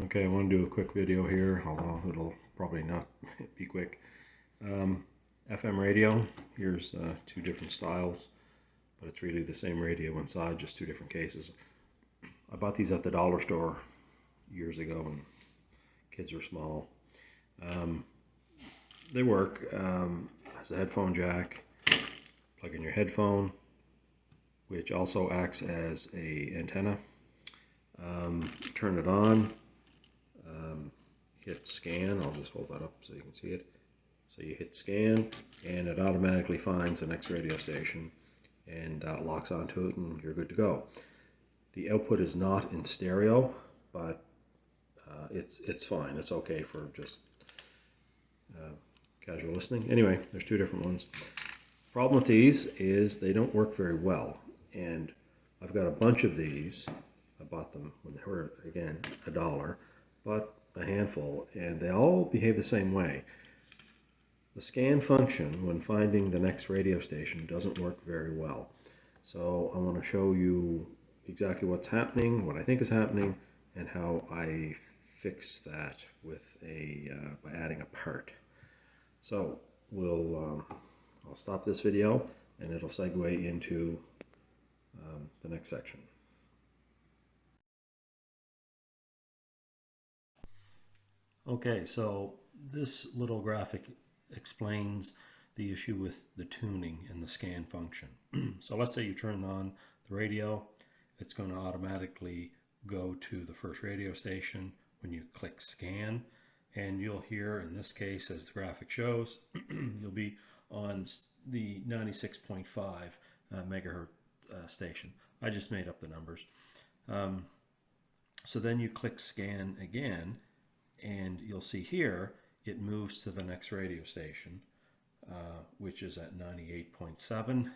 Okay, I want to do a quick video here, although it'll probably not be quick. FM radio, here's two different styles, but it's really the same radio inside, just two different cases. I bought these at the dollar store years ago when kids were small. They work. Has a headphone jack, plug in your headphone, which also acts as a antenna. Turn it on. Hit scan. I'll just hold that up so you can see it. So you hit scan and it automatically finds the next radio station and locks onto it, and you're good to go. The output is not in stereo, but it's fine. It's okay for just casual listening. Anyway, there's two different ones. Problem with these is they don't work very well, and I've got a bunch of these. I bought them when they were, again, $1, but a handful, and they all behave the same way. The scan function when finding the next radio station doesn't work very well. So I want to show you exactly what's happening, what I think is happening, and how I fix that with by adding a part. So I'll stop this video and it'll segue into the next section. Okay, so this little graphic explains the issue with the tuning and the scan function. So let's say you turn on the radio, it's going to automatically go to the first radio station when you click scan, and you'll hear, in this case, as the graphic shows, you'll be on the 96.5 megahertz station. I just made up the numbers. So then you click scan again, and you'll see here it moves to the next radio station, which is at 98.7,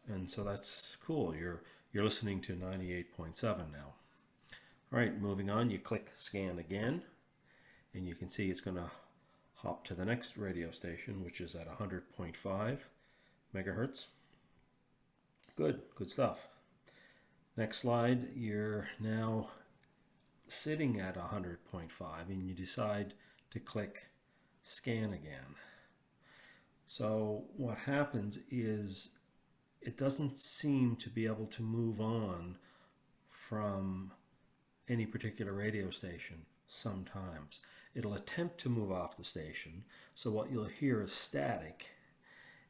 and so that's cool. You're listening to 98.7 now. All right, moving on, you click scan again, and you can see it's going to hop to the next radio station, which is at 100.5 megahertz. Good stuff. Next slide, you're now sitting at 100.5 and you decide to click scan again. So what happens is it doesn't seem to be able to move on from any particular radio station sometimes. It'll attempt to move off the station, so what you'll hear is static,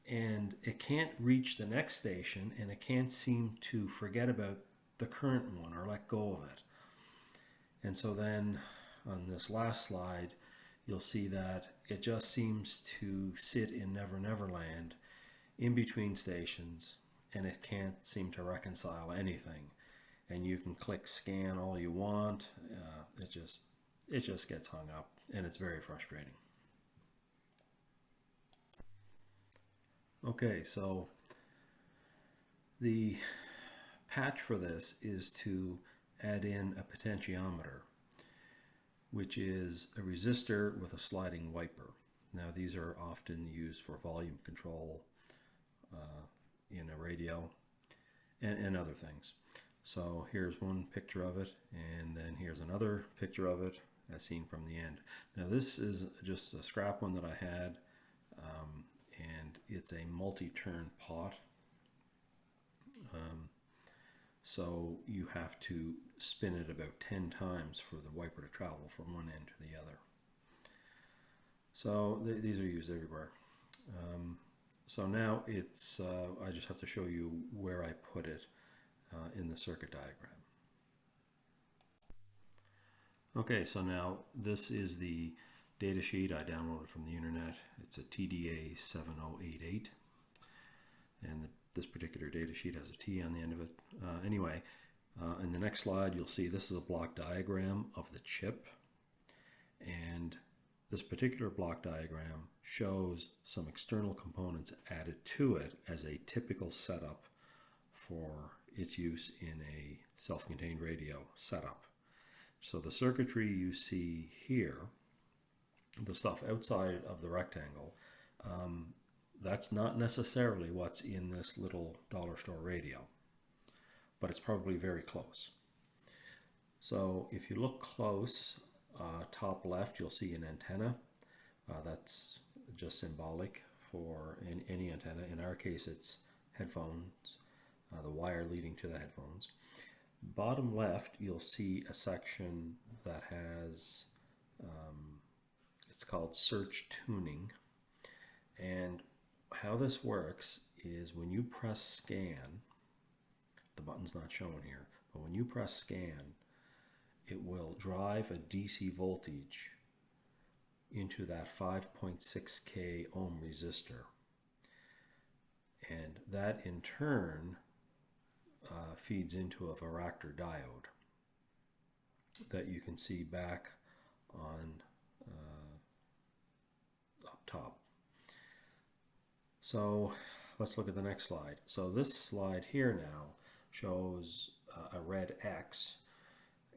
and it can't reach the next station, and it can't seem to forget about the current one or let go of it. And so then on this last slide, you'll see that it just seems to sit in Never Never Land in between stations, and it can't seem to reconcile anything. And you can click scan all you want. It just gets hung up, and it's very frustrating. Okay, so the patch for this is to add in a potentiometer, which is a resistor with a sliding wiper. Now these are often used for volume control in a radio and other things. So here's one picture of it, and then here's another picture of it as seen from the end. Now this is just a scrap one that I had, and it's a multi-turn pot. So you have to spin it about 10 times for the wiper to travel from one end to the other. So these are used everywhere. So now it's I just have to show you where I put it in the circuit diagram. Okay, so now this is the data sheet I downloaded from the internet. It's a TDA 7088, and this particular data sheet has a T on the end of it. Anyway, in the next slide you'll see this is a block diagram of the chip, and this particular block diagram shows some external components added to it as a typical setup for its use in a self-contained radio setup. So the circuitry you see here, the stuff outside of the rectangle, that's not necessarily what's in this little dollar store radio, but it's probably very close. So if you look close, top left, you'll see an antenna. That's just symbolic for any antenna. In our case, it's headphones, the wire leading to the headphones. Bottom left, you'll see a section that has, it's called search tuning. And how this works is when you press scan, the button's not shown here, but when you press scan, it will drive a DC voltage into that 5.6K ohm resistor. And that in turn feeds into a varactor diode that you can see back on up top. So let's look at the next slide. So this slide here now shows a red X,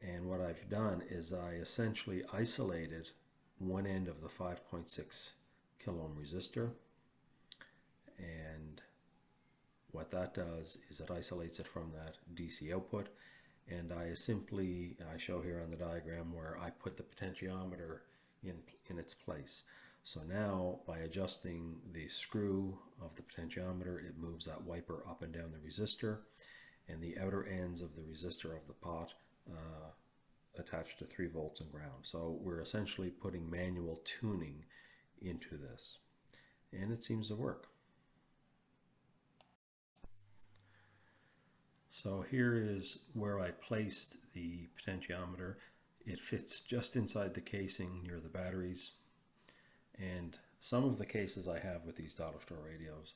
and what I've done is I essentially isolated one end of the 5.6 kilo ohm resistor, and what that does is it isolates it from that DC output, and I show here on the diagram where I put the potentiometer in its place. So now by adjusting the screw of the potentiometer, it moves that wiper up and down the resistor, and the outer ends of the resistor of the pot attached to 3 volts and ground. So we're essentially putting manual tuning into this, and it seems to work. So here is where I placed the potentiometer. It fits just inside the casing near the batteries, and some of the cases I have with these dollar store radios,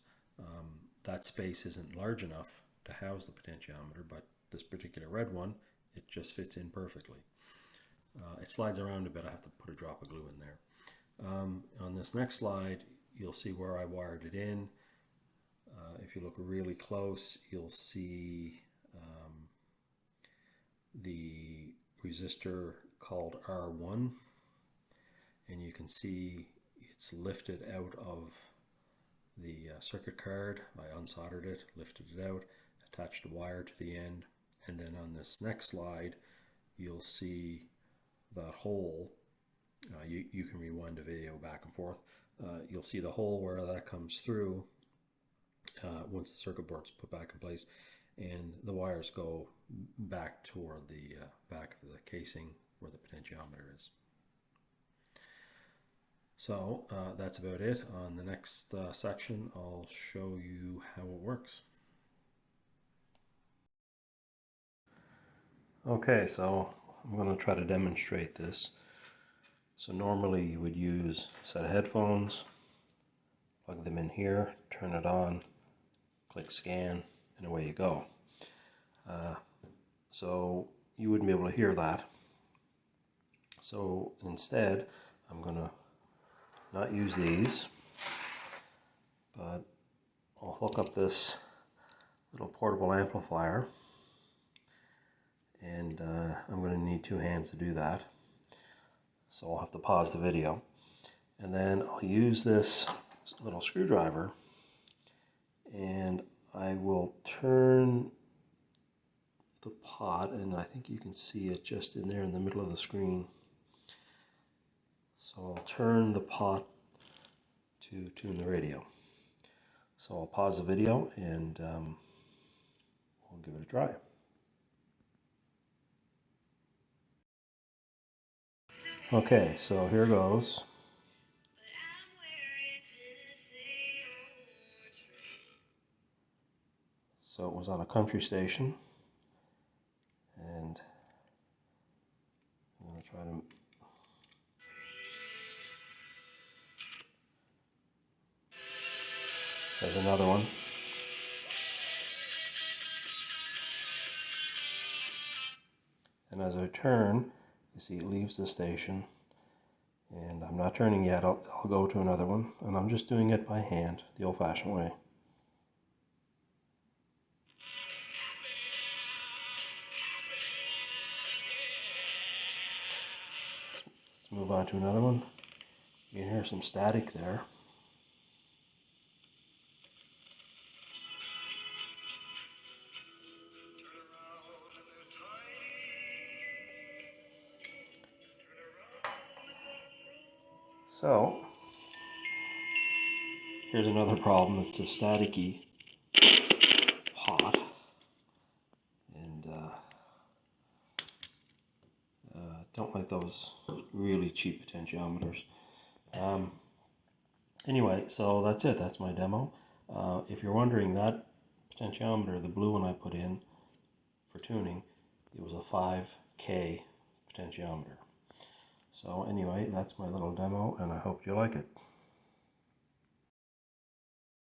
that space isn't large enough to house the potentiometer, but this particular red one, it just fits in perfectly. It slides around a bit. I have to put a drop of glue in there. On this next slide, you'll see where I wired it in. If you look really close, you'll see the resistor called R1, and you can see it's lifted out of the circuit card. I unsoldered it, lifted it out, attached a wire to the end, and then on this next slide you'll see that hole. You can rewind the video back and forth. You'll see the hole where that comes through once the circuit board's put back in place, and the wires go back toward the back of the casing where the potentiometer is. So that's about it. On the next section, I'll show you how it works. Okay, so I'm going to try to demonstrate this. So normally you would use a set of headphones, plug them in here, turn it on, click scan, and away you go. So you wouldn't be able to hear that. So instead, I'm going to not use these, but I'll hook up this little portable amplifier, and I'm going to need 2 hands to do that. So I'll have to pause the video, and then I'll use this little screwdriver, and I will turn the pot, and I think you can see it just in there in the middle of the screen. So I'll turn the pot to tune the radio. So I'll pause the video and we'll give it a try. Okay, so here goes. So it was on a country station, and I'm going to try to... There's another one. And as I turn, you see it leaves the station, and I'm not turning yet. I'll go to another one, and I'm just doing it by hand, the old-fashioned way. Let's move on to another one. You can hear some static there. So here's another problem. It's a staticky pot, and don't like those really cheap potentiometers. Anyway, so that's it. That's my demo. If you're wondering, that potentiometer, the blue one I put in for tuning, it was a 5K potentiometer. So anyway, that's my little demo, and I hope you like it.